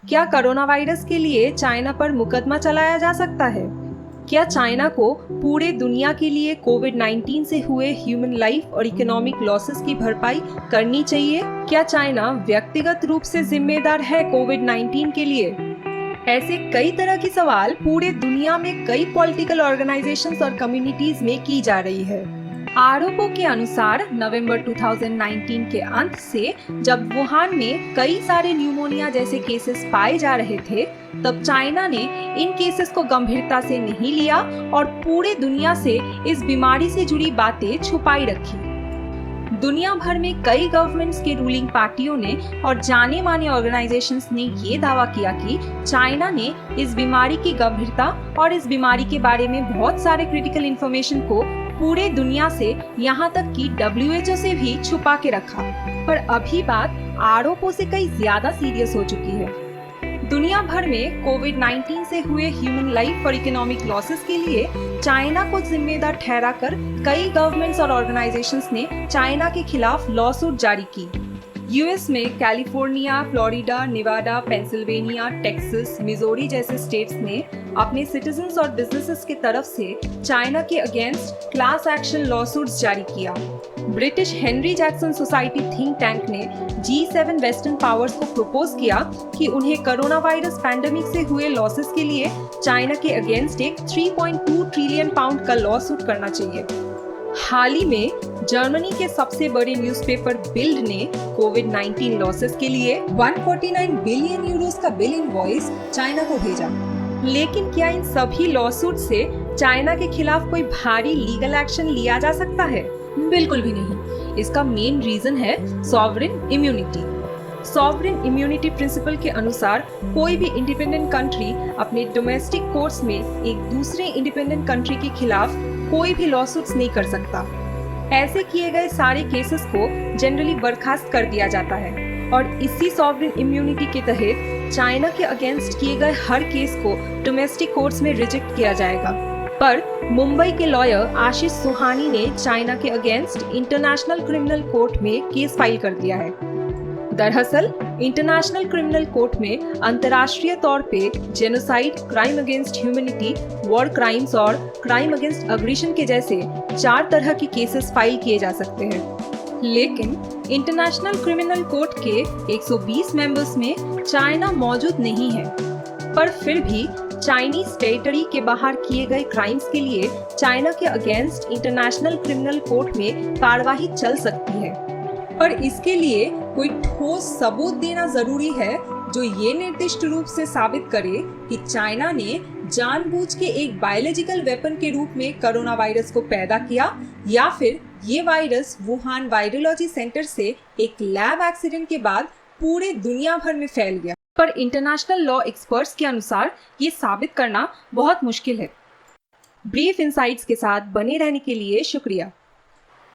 क्या corona virus के लिए चाइना पर मुकदमा चलाया जा सकता है? क्या चाइना को पूरे दुनिया के लिए कोविड-19 से हुए ह्यूमन लाइफ और इकोनॉमिक लॉसेस की भरपाई करनी चाहिए? क्या चाइना व्यक्तिगत रूप से जिम्मेदार है कोविड-19 के लिए? ऐसे कई तरह की सवाल पूरे दुनिया में कई पॉलिटिकल ऑर्गेनाइजेशंस और कम्युनिटीज में की जा रही है। आरोपों के अनुसार नवंबर 2019 के अंत से जब वुहान में कई सारे न्यूमोनिया जैसे केसेस पाए जा रहे थे, तब चाइना ने इन केसेस को गंभीरता से नहीं लिया और पूरे दुनिया से इस बीमारी से जुड़ी बातें छुपाई रखी। दुनिया भर में कई गवर्नमेंट्स के रूलिंग पार्टियों ने और जाने माने ऑर्गेनाइजेशंस ने ये दावा किया कि चाइना ने इस बीमारी की गंभीरता और इस बीमारी के बारे में बहुत सारे क्रिटिकल इंफॉर्मेशन को पूरे दुनिया से यहाँ तक कि WHO से भी छुपा के रखा। पर अभी बात आरोपों से कई ज्यादा सीरियस हो चुकी है। दुनिया भर में कोविड-19 से हुए ह्यूमन लाइफ और इकोनॉमिक लॉसेस के लिए चाइना को जिम्मेदार ठहराकर कई गवर्नमेंट्स और ऑर्गेनाइजेशंस ने चाइना के खिलाफ लॉ सूट जारी की। यूएस में California, Florida, Nevada, Pennsylvania, Texas, Missouri जैसे स्टेट्स ने अपने सिटीजन्स और बिजनेसेस की तरफ से चाइना के against class action law suits जारी किया। British Henry Jackson society think tank ने G7 वेस्टर्न पावर्स को प्रपोज किया कि उन्हें कोरोना वायरस पैंडेमिक से हुए लॉसेस के लिए चाइना के अगेंस्ट एक 3.2 ट्रिलियन पाउंड का लॉ सूट करना चाहिए। हाल ही में जर्मनी के सबसे बड़े न्यूज़पेपर बिल्ड ने कोविड-19 लॉसेस के लिए 149 बिलियन यूरोस का बिल इनवॉइस चाइना को भेजा। लेकिन क्या इन सभी लॉसूट से चाइना के खिलाफ कोई भारी लीगल एक्शन लिया जा सकता है? बिल्कुल भी नहीं। इसका मेन रीजन है sovereign immunity. Sovereign immunity principle के अनुसार कोई भी इंडिपेंडेंट कंट्री अपने डोमेस्टिक कोर्ट्स में एक दूसरे इंडिपेंडेंट कंट्री के खिलाफ कोई भी लॉसूट्स नहीं कर सकता। ऐसे किए गए सारे केसेस को जनरली बर्खास्त कर दिया जाता है और इसी सॉवरेन इम्यूनिटी के तहत चाइना के अगेंस्ट किए गए हर केस को डोमेस्टिक कोर्ट्स में रिजेक्ट किया जाएगा। पर मुंबई के लॉयर आशीष सुहानी ने चाइना के अगेंस्ट इंटरनेशनल क्रिमिनल कोर्ट में केस फाइल कर दिया है। दरअसल इंटरनेशनल क्रिमिनल कोर्ट में अंतर्राष्ट्रीय तौर पे genocide, crime against humanity, war crimes और क्राइम अगेंस्ट अग्रेशन के जैसे 4 तरह के केसेस फाइल किए जा सकते हैं। लेकिन इंटरनेशनल क्रिमिनल कोर्ट के 120 मेंबर्स में चाइना मौजूद नहीं है। पर फिर भी चाइनीज टेरिटरी के बाहर किए गए क्राइम्स के लिए चाइना के अगेंस्ट इंटरनेशनल क्रिमिनल कोर्ट में कार्यवाही चल सकती है। पर इसके लिए कोई ठोस सबूत देना जरूरी है जो ये निर्दिष्ट रूप से साबित करे कि चाइना ने जानबूझ के एक बायोलॉजिकल वेपन के रूप में कोरोना वायरस को पैदा किया या फिर ये वायरस वुहान वायरोलॉजी सेंटर से एक लैब एक्सीडेंट के बाद पूरे दुनिया भर में फैल गया। पर इंटरनेशनल लॉ एक्सपर्ट्स के अनुसार ये साबित करना बहुत मुश्किल है। ब्रीफ इनसाइट्स के साथ बने रहने के लिए शुक्रिया।